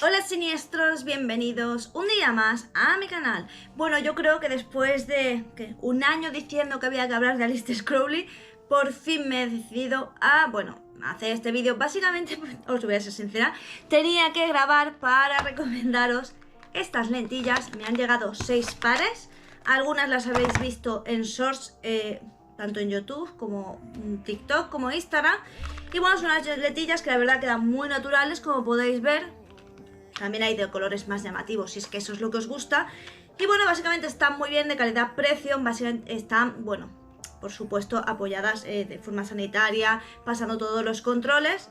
Hola siniestros, bienvenidos un día más a mi canal. Bueno, yo creo que después de un año diciendo que había que hablar de Aleister Crowley, por fin me he decidido a, hacer este vídeo. Básicamente, os voy a ser sincera, tenía que grabar para recomendaros estas lentillas. Me han llegado 6 pares, algunas las habéis visto en shorts, tanto en YouTube como en TikTok como Instagram. Y bueno, son unas lentillas que la verdad quedan muy naturales, como podéis ver. También hay de colores más llamativos, si es que eso es lo que os gusta. Y bueno, básicamente están muy bien de calidad-precio. Básicamente están, por supuesto, apoyadas de forma sanitaria, pasando todos los controles.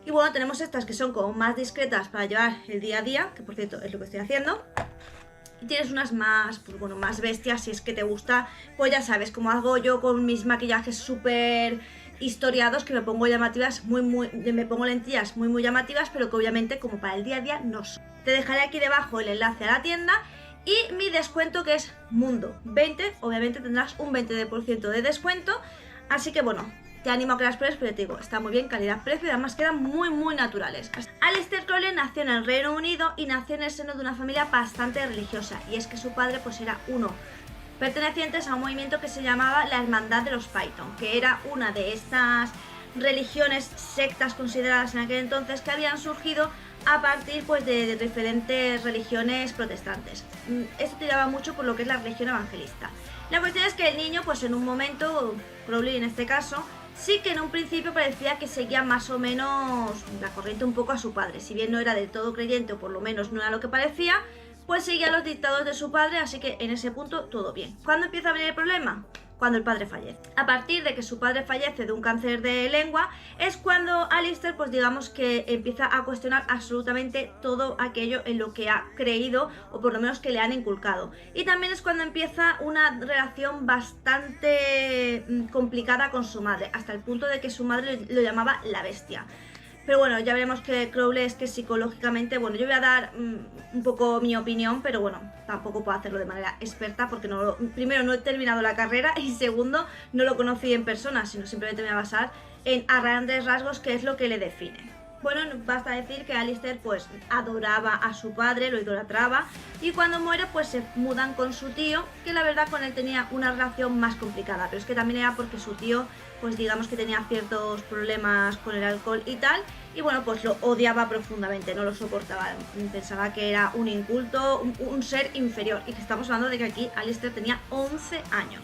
Y bueno, tenemos estas que son como más discretas para llevar el día a día, que por cierto es lo que estoy haciendo. Y tienes unas más, más bestias, si es que te gusta. Pues ya sabes, como hago yo con mis maquillajes súper historiados, que me pongo llamativas me pongo lentillas muy llamativas, pero que obviamente como para el día a día no son. Te dejaré aquí debajo el enlace a la tienda y mi descuento, que es Mundo 20. Obviamente tendrás un 20% de descuento, así que bueno, te animo a que las pruebes, pero te digo, está muy bien, calidad-precio, y además quedan muy naturales. Aleister Crowley nació en el Reino Unido y nació en el seno de una familia bastante religiosa, y es que su padre pues era pertenecientes a un movimiento que se llamaba la Hermandad de los Python, que era una de estas religiones, sectas consideradas en aquel entonces, que habían surgido a partir pues de diferentes religiones protestantes. Esto tiraba mucho por lo que es la religión evangelista. La cuestión es que el niño, pues en un momento, Crowley en este caso, sí que en un principio parecía que seguía más o menos la corriente un poco a su padre. Si bien no era del todo creyente, o por lo menos no era lo que parecía, pues seguía los dictados de su padre, así que en ese punto todo bien. ¿Cuándo empieza a venir el problema? Cuando el padre fallece. A partir de que su padre fallece de un cáncer de lengua, es cuando Aleister, pues digamos que empieza a cuestionar absolutamente todo aquello en lo que ha creído, o por lo menos que le han inculcado. Y también es cuando empieza una relación bastante complicada con su madre, hasta el punto de que su madre lo llamaba la bestia. Pero bueno, ya veremos que Crowley es que psicológicamente, yo voy a dar un poco mi opinión, pero bueno, tampoco puedo hacerlo de manera experta porque primero no he terminado la carrera y segundo no lo conocí en persona, sino simplemente me voy a basar a grandes rasgos qué es lo que le define. Bueno, basta decir que Aleister pues adoraba a su padre, lo idolatraba, y cuando muere pues se mudan con su tío, que la verdad con él tenía una relación más complicada, pero es que también era porque su tío pues digamos que tenía ciertos problemas con el alcohol y tal, y bueno, pues lo odiaba profundamente, no lo soportaba, pensaba que era un inculto, un ser inferior, y que estamos hablando de que aquí Aleister tenía 11 años.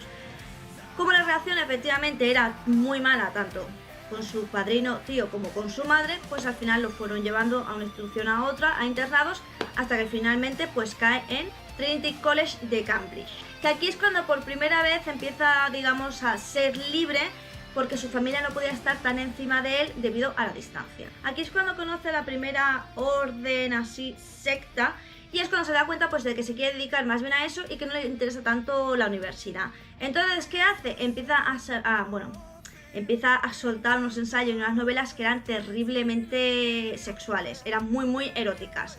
Como la relación efectivamente era muy mala, tanto con su padrino tío como con su madre, pues al final lo fueron llevando a una institución a otra, a internados, hasta que finalmente pues cae en Trinity College de Cambridge. Que aquí es cuando por primera vez empieza, digamos, a ser libre, porque su familia no podía estar tan encima de él debido a la distancia. Aquí es cuando conoce la primera orden así, secta, y es cuando se da cuenta pues de que se quiere dedicar más bien a eso y que no le interesa tanto la universidad. Entonces, ¿qué hace? Empieza a soltar unos ensayos y unas novelas que eran terriblemente sexuales, eran muy eróticas.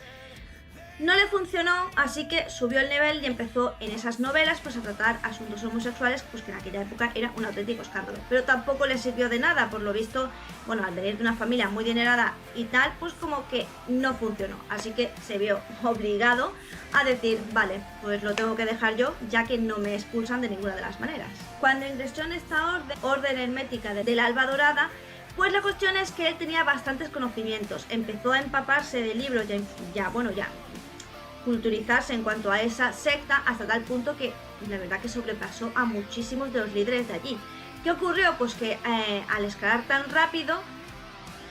No le funcionó, así que subió el nivel y empezó en esas novelas pues a tratar asuntos homosexuales, pues que en aquella época era un auténtico escándalo. Pero tampoco le sirvió de nada, por lo visto, al venir de una familia muy adinerada y tal, pues como que no funcionó. Así que se vio obligado a decir, vale, pues lo tengo que dejar yo, ya que no me expulsan de ninguna de las maneras. Cuando ingresó en esta orden hermética del Alba Dorada, pues la cuestión es que él tenía bastantes conocimientos, empezó a empaparse de libros, ya culturizarse en cuanto a esa secta, hasta tal punto que la verdad que sobrepasó a muchísimos de los líderes de allí. ¿Qué ocurrió? Pues que al escalar tan rápido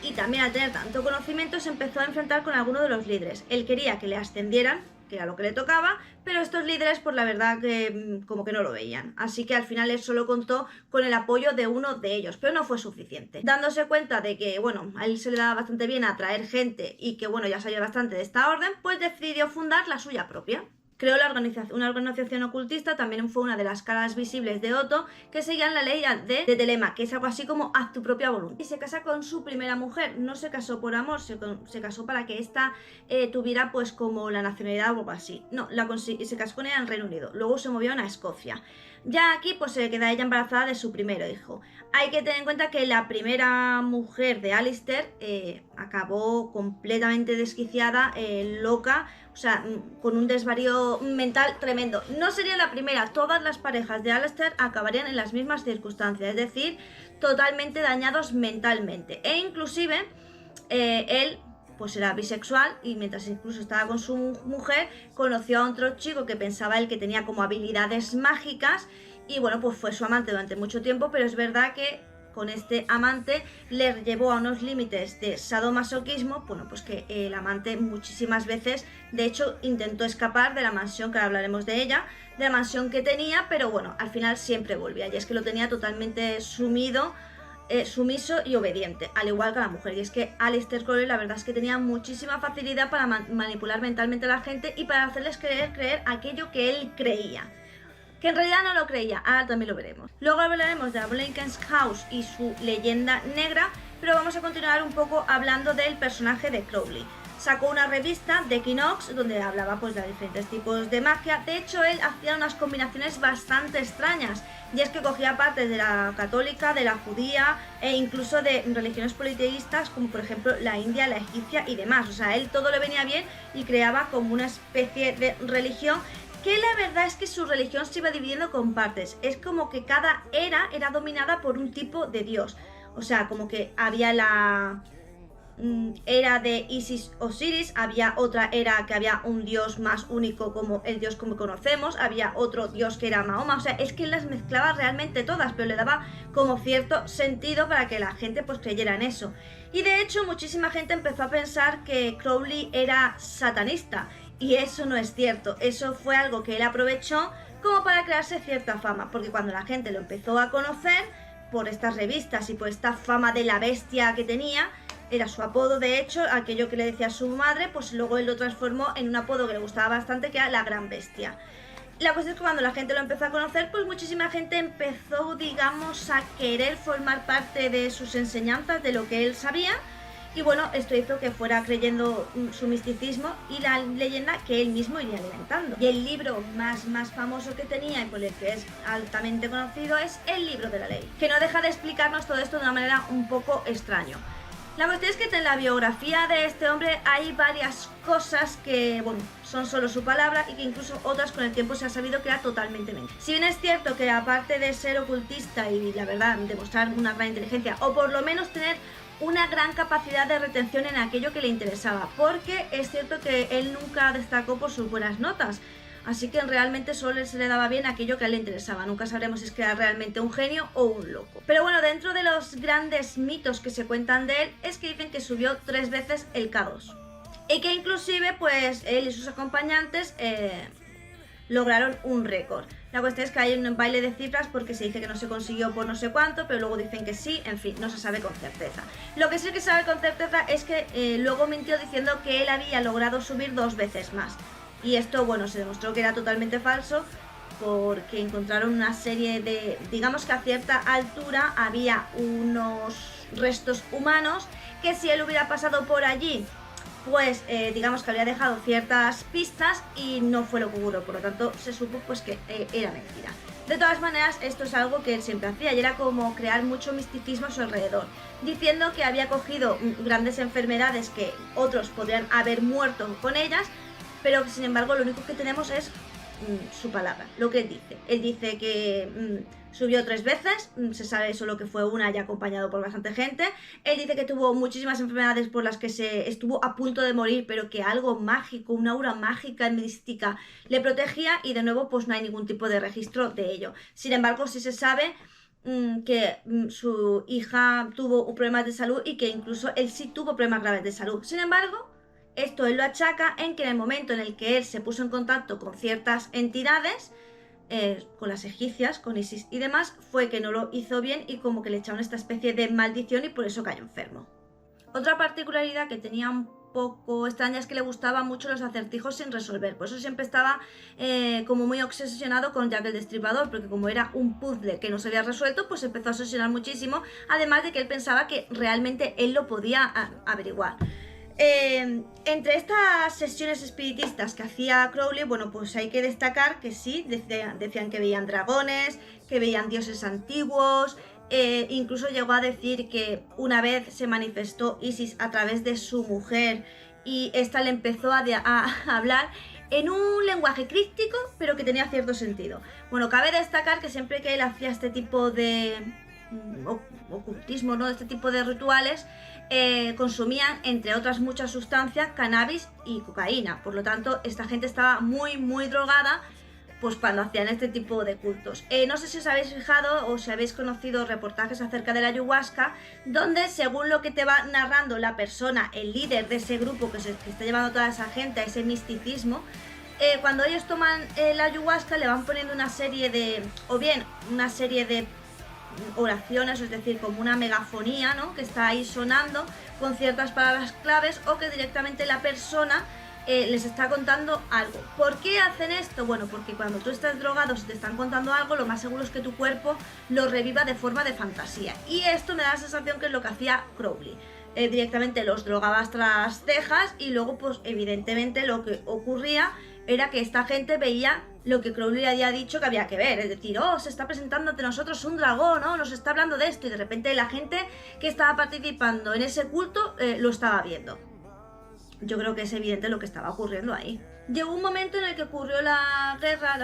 y también al tener tanto conocimiento, se empezó a enfrentar con algunos de los líderes. Él quería que le ascendieran, que era lo que le tocaba, pero estos líderes pues la verdad que como que no lo veían, así que al final él solo contó con el apoyo de uno de ellos, pero no fue suficiente. Dándose cuenta de que a él se le daba bastante bien atraer gente y que ya sabía bastante de esta orden, pues decidió fundar la suya propia. Creó una organización ocultista, también fue una de las caras visibles de Otto, que seguían la ley de Telema, que es algo así como haz tu propia voluntad. Y se casa con su primera mujer, no se casó por amor, se casó para que ésta tuviera pues como la nacionalidad o algo así. No, se casó con ella en Reino Unido, luego se movió a Escocia. Ya aquí pues se queda ella embarazada de su primer hijo. Hay que tener en cuenta que la primera mujer de Alistair acabó completamente desquiciada, loca, o sea, con un desvarío mental tremendo. No sería la primera, todas las parejas de Alistair acabarían en las mismas circunstancias, es decir, totalmente dañados mentalmente. E inclusive él pues era bisexual y mientras incluso estaba con su mujer conoció a otro chico que pensaba él que tenía como habilidades mágicas y bueno, pues fue su amante durante mucho tiempo, pero es verdad que con este amante le llevó a unos límites de sadomasoquismo, bueno, pues que el amante muchísimas veces, de hecho, intentó escapar de la mansión, que ahora hablaremos de ella, de la mansión que tenía, pero bueno, al final siempre volvía, y es que lo tenía totalmente sumido, sumiso y obediente, al igual que a la mujer. Y es que Aleister Crowley la verdad es que tenía muchísima facilidad para manipular mentalmente a la gente y para hacerles creer aquello que él creía. Que en realidad no lo creía, ahora también lo veremos. Luego hablaremos de la Blaken's House y su leyenda negra, pero vamos a continuar un poco hablando del personaje de Crowley. Sacó una revista de Equinox donde hablaba pues de diferentes tipos de magia. De hecho, él hacía unas combinaciones bastante extrañas, y es que cogía partes de la católica, de la judía e incluso de religiones politeístas como por ejemplo la india, la egipcia y demás. O sea, a él todo le venía bien y creaba como una especie de religión que la verdad es que su religión se iba dividiendo con partes. Es como que cada era dominada por un tipo de dios. O sea, como que había la era de Isis Osiris, había otra era que había un dios más único como el dios como conocemos, había otro dios que era Mahoma. O sea, es que las mezclaba realmente todas, pero le daba como cierto sentido para que la gente pues creyera en eso. Y de hecho muchísima gente empezó a pensar que Crowley era satanista. Y eso no es cierto, eso fue algo que él aprovechó como para crearse cierta fama, porque cuando la gente lo empezó a conocer por estas revistas y por esta fama de la bestia que tenía, era su apodo de hecho, aquello que le decía a su madre, pues luego él lo transformó en un apodo que le gustaba bastante, que era la Gran Bestia. La cuestión es que cuando la gente lo empezó a conocer, pues muchísima gente empezó, digamos, a querer formar parte de sus enseñanzas, de lo que él sabía. Y bueno, esto hizo que fuera creyendo su misticismo y la leyenda que él mismo iría alimentando. Y el libro más famoso que tenía y por el que es altamente conocido es el Libro de la Ley, que no deja de explicarnos todo esto de una manera un poco extraña. La cuestión es que en la biografía de este hombre hay varias cosas que, bueno, son solo su palabra y que incluso otras con el tiempo se ha sabido que era totalmente mentira. Si bien es cierto que aparte de ser ocultista y la verdad demostrar una gran inteligencia o por lo menos tener una gran capacidad de retención en aquello que le interesaba, porque es cierto que él nunca destacó por sus buenas notas, así que realmente solo se le daba bien aquello que a él le interesaba. Nunca sabremos si es que era realmente un genio o un loco. Pero bueno, dentro de los grandes mitos que se cuentan de él es que dicen que subió 3 veces el K2 y que inclusive pues él y sus acompañantes lograron un récord. La cuestión es que hay un baile de cifras porque se dice que no se consiguió por no sé cuánto, pero luego dicen que sí, en fin, no se sabe con certeza. Lo que sí que se sabe con certeza es que luego mintió diciendo que él había logrado subir 2 veces más. Y esto, bueno, se demostró que era totalmente falso porque encontraron una serie de, digamos que a cierta altura había unos restos humanos que si él hubiera pasado por allí, pues digamos que había dejado ciertas pistas y no fue lo que ocurrió, por lo tanto se supo pues que era mentira. De todas maneras, esto es algo que él siempre hacía y era como crear mucho misticismo a su alrededor, diciendo que había cogido grandes enfermedades que otros podrían haber muerto con ellas, pero sin embargo lo único que tenemos es su palabra, lo que él dice. Él dice que subió 3 veces, se sabe solo que fue una y acompañado por bastante gente. Él dice que tuvo muchísimas enfermedades por las que se estuvo a punto de morir, pero que algo mágico, una aura mágica y mística le protegía, y de nuevo pues no hay ningún tipo de registro de ello. Sin embargo, sí se sabe que su hija tuvo problemas de salud y que incluso él sí tuvo problemas graves de salud. Sin embargo, esto él lo achaca en que en el momento en el que él se puso en contacto con ciertas entidades, con las egipcias, con Isis y demás, fue que no lo hizo bien y como que le echaron esta especie de maldición y por eso cayó enfermo. Otra particularidad que tenía un poco extraña es que le gustaban mucho los acertijos sin resolver, por eso siempre estaba como muy obsesionado con Jack el Destripador, porque como era un puzzle que no se había resuelto, pues empezó a obsesionar muchísimo, además de que él pensaba que realmente él lo podía averiguar. Entre estas sesiones espiritistas que hacía Crowley, bueno, pues hay que destacar que sí, decían que veían dragones, que veían dioses antiguos, incluso llegó a decir que una vez se manifestó Isis a través de su mujer y esta le empezó a hablar en un lenguaje críptico, pero que tenía cierto sentido. Bueno, cabe destacar que siempre que él hacía este tipo de ocultismo, ¿no? Este tipo de rituales, consumían, entre otras muchas sustancias, cannabis y cocaína. Por lo tanto, esta gente estaba muy, muy drogada, pues cuando hacían este tipo de cultos. No sé si os habéis fijado o si habéis conocido reportajes acerca de la ayahuasca, donde según lo que te va narrando la persona, el líder de ese grupo que está llevando a toda esa gente a ese misticismo, cuando ellos toman la ayahuasca le van poniendo una serie de, o bien una serie de oraciones, es decir, como una megafonía, ¿no? Que está ahí sonando con ciertas palabras claves, o que directamente la persona les está contando algo. ¿Por qué hacen esto? Bueno, porque cuando tú estás drogado, si te están contando algo, lo más seguro es que tu cuerpo lo reviva de forma de fantasía. Y esto me da la sensación que es lo que hacía Crowley. Directamente los drogaba hasta las cejas y luego, pues evidentemente lo que ocurría era que esta gente veía lo que Crowley había dicho que había que ver, es decir, oh, se está presentando ante nosotros un dragón, ¿no? Nos está hablando de esto, y de repente la gente que estaba participando en ese culto lo estaba viendo. Yo creo que es evidente lo que estaba ocurriendo ahí. Llegó un momento en el que ocurrió la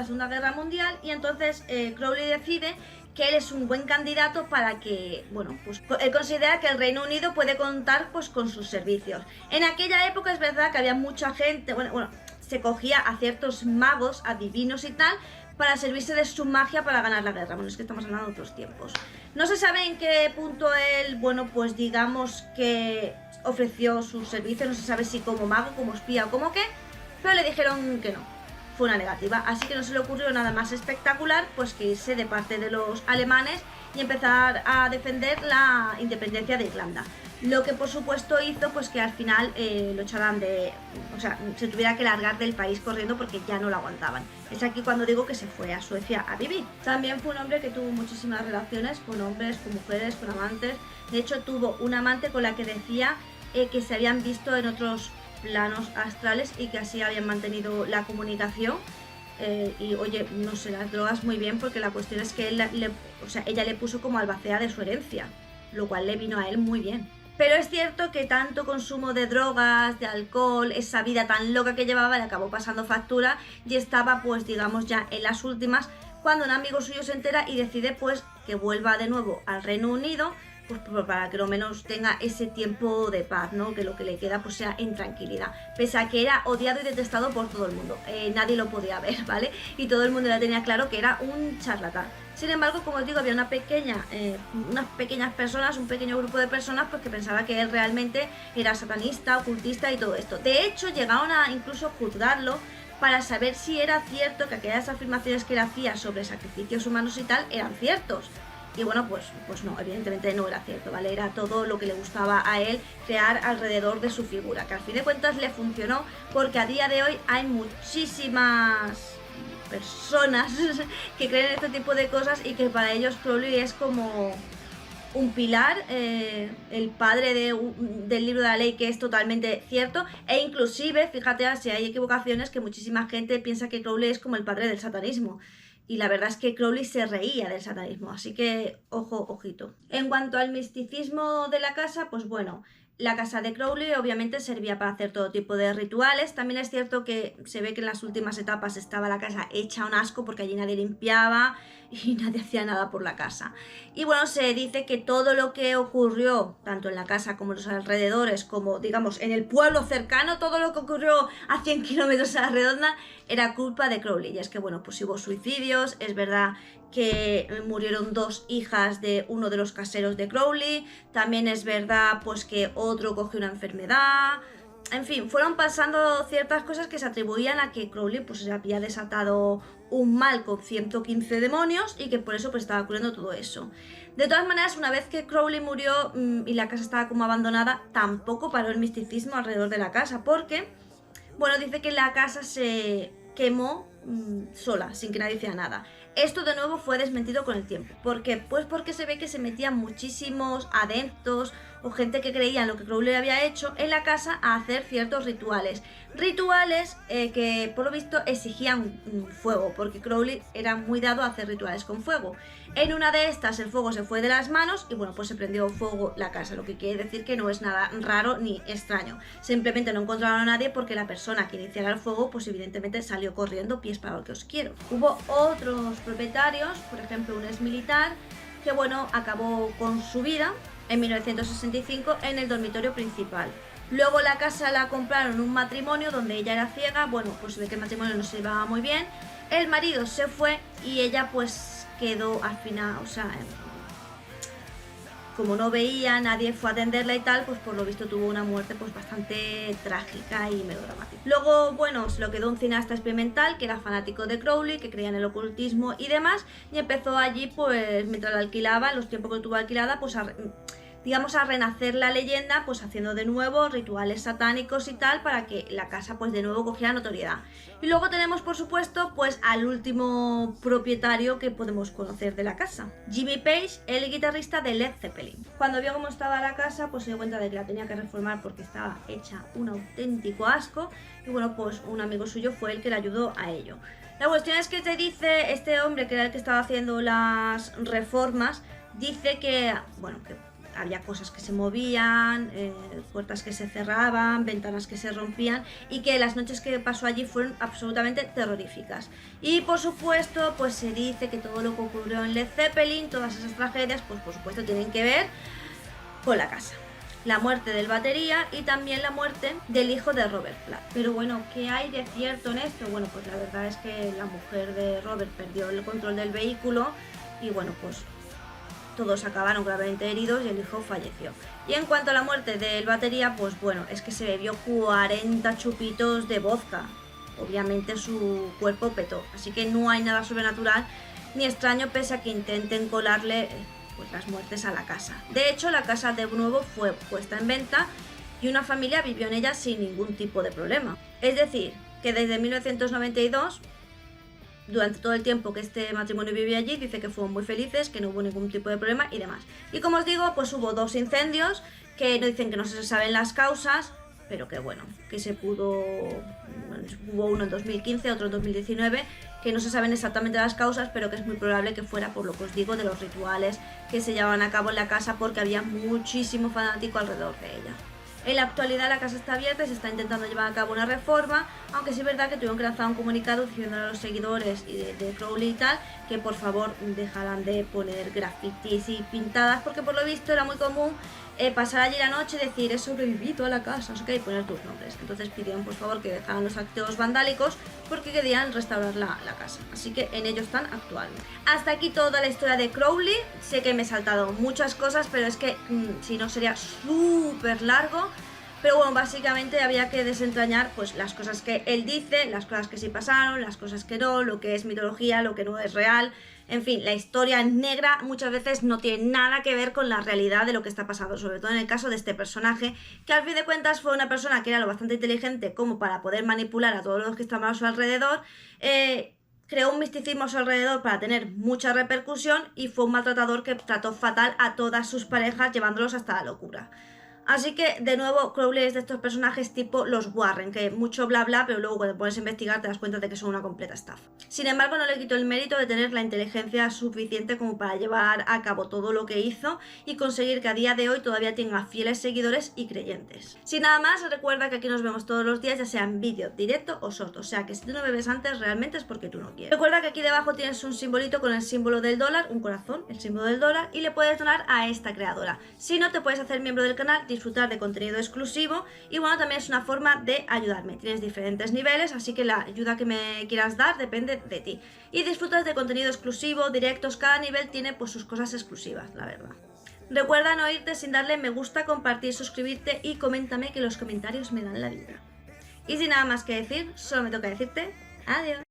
Segunda Guerra Mundial, y entonces Crowley decide que él es un buen candidato para que, bueno, pues él considera que el Reino Unido puede contar pues con sus servicios. En aquella época es verdad que había mucha gente, bueno, se cogía a ciertos magos, adivinos y tal, para servirse de su magia para ganar la guerra. Bueno, es que estamos hablando de otros tiempos. No se sabe en qué punto él, bueno, pues digamos que ofreció sus servicios, no se sabe si como mago, como espía o como qué, pero le dijeron que no, fue una negativa, así que no se le ocurrió nada más espectacular pues que irse de parte de los alemanes y empezar a defender la independencia de Irlanda. Lo que por supuesto hizo pues que al final lo echaran de... o sea, se tuviera que largar del país corriendo porque ya no lo aguantaban. Es aquí cuando digo que se fue a Suecia a vivir. También fue un hombre que tuvo muchísimas relaciones con hombres, con mujeres, con amantes. De hecho tuvo un amante con la que decía que se habían visto en otros planos astrales y que así habían mantenido la comunicación. Y oye, no sé, las drogas muy bien, porque la cuestión es que ella le puso como albacea de su herencia, lo cual le vino a él muy bien. Pero es cierto que tanto consumo de drogas, de alcohol, esa vida tan loca que llevaba, le acabó pasando factura, y estaba pues digamos ya en las últimas, cuando un amigo suyo se entera y decide pues que vuelva de nuevo al Reino Unido, pues para que lo menos tenga ese tiempo de paz, ¿no? Que lo que le queda pues sea en tranquilidad, pese a que era odiado y detestado por todo el mundo. Nadie lo podía ver, ¿vale? Y todo el mundo ya tenía claro que era un charlatán. Sin embargo, como os digo, había unas pequeñas personas, un pequeño grupo de personas pues que pensaba que él realmente era satanista, ocultista y todo esto. De hecho, llegaron a incluso juzgarlo para saber si era cierto que aquellas afirmaciones que él hacía sobre sacrificios humanos y tal eran ciertos. Y bueno, pues no, evidentemente no era cierto, ¿vale? Era todo lo que le gustaba a él crear alrededor de su figura, que al fin de cuentas le funcionó, porque a día de hoy hay muchísimas personas que creen en este tipo de cosas y que para ellos Crowley es como un pilar, el padre del libro de la ley, que es totalmente cierto, e inclusive, fíjate si hay equivocaciones, que muchísima gente piensa que Crowley es como el padre del satanismo. Y la verdad es que Crowley se reía del satanismo, así que ojo, ojito. En cuanto al misticismo de la casa, pues bueno, la casa de Crowley obviamente servía para hacer todo tipo de rituales. También es cierto que se ve que en las últimas etapas estaba la casa hecha un asco, porque allí nadie limpiaba y nadie hacía nada por la casa. Y bueno, se dice que todo lo que ocurrió, tanto en la casa como en los alrededores, como digamos en el pueblo cercano, todo lo que ocurrió a 100 kilómetros a la redonda, era culpa de Crowley. Y es que bueno, pues hubo suicidios, es verdad que murieron 2 hijas de uno de los caseros de Crowley, también es verdad pues que otro cogió una enfermedad. En fin, fueron pasando ciertas cosas que se atribuían a que Crowley pues se había desatado un mal con 115 demonios y que por eso pues estaba ocurriendo todo eso. De todas maneras, una vez que Crowley murió y la casa estaba como abandonada, tampoco paró el misticismo alrededor de la casa, porque, bueno, dice que la casa se quemó sola, sin que nadie hiciera nada. Esto de nuevo fue desmentido con el tiempo. ¿Por qué? Pues porque se ve que se metían muchísimos adeptos o gente que creía en lo que Crowley había hecho en la casa a hacer ciertos rituales. Rituales que por lo visto exigían fuego, porque Crowley era muy dado a hacer rituales con fuego. En una de estas el fuego se fue de las manos y bueno, pues se prendió fuego la casa, lo que quiere decir que no es nada raro ni extraño. Simplemente no encontraron a nadie porque la persona que iniciara el fuego pues evidentemente salió corriendo, pies para lo que os quiero. Hubo otros propietarios, por ejemplo un ex militar, que bueno, acabó con su vida en 1965 en el dormitorio principal. Luego la casa la compraron un matrimonio donde ella era ciega, bueno, pues de que el matrimonio no se llevaba muy bien. El marido se fue y ella pues quedó al final, o sea, como no veía, nadie fue a atenderla y tal, pues por lo visto tuvo una muerte pues bastante trágica y melodramática. Luego, bueno, se lo quedó un cineasta experimental que era fanático de Crowley, que creía en el ocultismo y demás, y empezó allí pues mientras la alquilaba, los tiempos que tuvo alquilada, pues digamos a renacer la leyenda, pues haciendo de nuevo rituales satánicos y tal, para que la casa pues de nuevo cogiera notoriedad. Y luego tenemos por supuesto pues al último propietario que podemos conocer de la casa, Jimmy Page, el guitarrista de Led Zeppelin. Cuando vio cómo estaba la casa pues se dio cuenta de que la tenía que reformar porque estaba hecha un auténtico asco, y bueno, pues un amigo suyo fue el que le ayudó a ello. La cuestión es que te dice este hombre, que era el que estaba haciendo las reformas, dice que, bueno, que había cosas que se movían, puertas que se cerraban, ventanas que se rompían, y que las noches que pasó allí fueron absolutamente terroríficas. Y por supuesto, pues se dice que todo lo que ocurrió en Led Zeppelin, todas esas tragedias, pues por supuesto tienen que ver con la casa. La muerte del batería y también la muerte del hijo de Robert Plant. Pero bueno, ¿qué hay de cierto en esto? Bueno, pues la verdad es que la mujer de Robert perdió el control del vehículo y bueno, pues todos acabaron gravemente heridos y el hijo falleció. Y en cuanto a la muerte del batería, pues bueno, es que se bebió 40 chupitos de vodka. Obviamente su cuerpo petó, así que no hay nada sobrenatural ni extraño pese a que intenten colarle pues las muertes a la casa. De hecho, la casa de nuevo fue puesta en venta y una familia vivió en ella sin ningún tipo de problema. Es decir, que desde 1992... durante todo el tiempo que este matrimonio vivía allí, dice que fueron muy felices, que no hubo ningún tipo de problema y demás. Y como os digo, pues hubo 2 incendios, que no dicen que no se saben las causas, pero que bueno, que se pudo... Bueno, hubo uno en 2015, otro en 2019, que no se saben exactamente las causas, pero que es muy probable que fuera por lo que os digo de los rituales que se llevaban a cabo en la casa, porque había muchísimo fanático alrededor de ella. En la actualidad la casa está abierta y se está intentando llevar a cabo una reforma, aunque sí es verdad que tuvieron que lanzar un comunicado diciendo a los seguidores de Crowley y tal que por favor dejaran de poner grafitis y pintadas, porque por lo visto era muy común pasar allí la noche y decir he sobrevivido a la casa, o sea, y poner tus nombres. Entonces pidieron por favor que dejaran los actos vandálicos porque querían restaurar la casa, así que en ello están actualmente. Hasta aquí toda la historia de Crowley. Sé que me he saltado muchas cosas, pero es que si no sería súper largo. Pero bueno, básicamente había que desentrañar pues las cosas que él dice, las cosas que sí pasaron, las cosas que no, lo que es mitología, lo que no es real. En fin, la historia negra muchas veces no tiene nada que ver con la realidad de lo que está pasando, sobre todo en el caso de este personaje, que al fin de cuentas fue una persona que era lo bastante inteligente como para poder manipular a todos los que estaban a su alrededor, creó un misticismo a su alrededor para tener mucha repercusión y fue un maltratador que trató fatal a todas sus parejas, llevándolos hasta la locura. Así que, de nuevo, Crowley es de estos personajes tipo los Warren, que mucho bla bla, pero luego cuando te pones a investigar te das cuenta de que son una completa estafa. Sin embargo, no le quitó el mérito de tener la inteligencia suficiente como para llevar a cabo todo lo que hizo y conseguir que a día de hoy todavía tenga fieles seguidores y creyentes. Sin nada más, recuerda que aquí nos vemos todos los días, ya sea en vídeo, directo o short, o sea que si tú no me ves antes, realmente es porque tú no quieres. Recuerda que aquí debajo tienes un simbolito con el símbolo del dólar, un corazón, el símbolo del dólar, y le puedes donar a esta creadora. Si no, te puedes hacer miembro del canal, disfrutar de contenido exclusivo y bueno, también es una forma de ayudarme. Tienes diferentes niveles, así que la ayuda que me quieras dar depende de ti. Y disfrutas de contenido exclusivo, directos, cada nivel tiene pues sus cosas exclusivas, la verdad. Recuerda no irte sin darle me gusta, compartir, suscribirte y coméntame, que los comentarios me dan la vida. Y sin nada más que decir, solo me toca decirte adiós.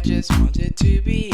Just wanted to be